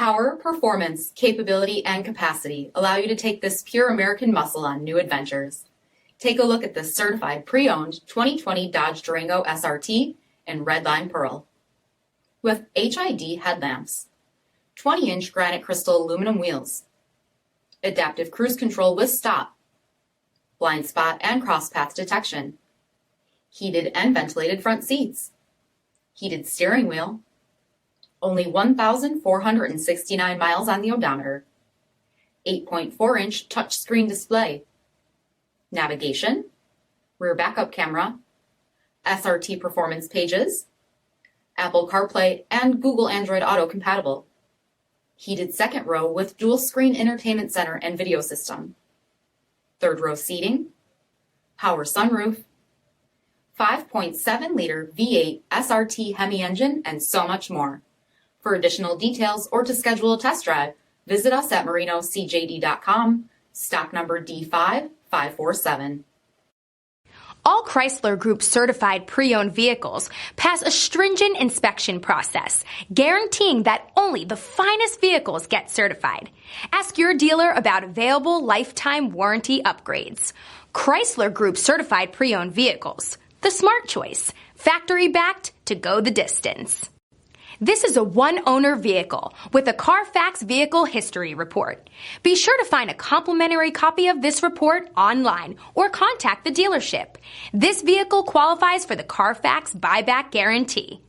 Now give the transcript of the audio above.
Power, performance, capability, and capacity allow you to take this pure American muscle on new adventures. Take a look at this certified pre-owned 2020 Dodge Durango SRT in Redline Pearl. With HID headlamps, 20-inch granite crystal aluminum wheels, adaptive cruise control with stop, blind spot and cross path detection, heated and ventilated front seats, heated steering wheel, only 1,469 miles on the odometer, 8.4-inch touchscreen display, navigation, rear backup camera, SRT performance pages, Apple CarPlay and Google Android Auto compatible, heated second row with dual screen entertainment center and video system, third row seating, power sunroof, 5.7-liter V8 SRT HEMI engine, and so much more. For additional details or to schedule a test drive, visit us at marinocjd.com, stock number D5547. All Chrysler Group certified pre-owned vehicles pass a stringent inspection process, guaranteeing that only the finest vehicles get certified. Ask your dealer about available lifetime warranty upgrades. Chrysler Group certified pre-owned vehicles, the smart choice, factory backed to go the distance. This is a one-owner vehicle with a Carfax Vehicle History Report. Be sure to find a complimentary copy of this report online or contact the dealership. This vehicle qualifies for the Carfax Buyback Guarantee.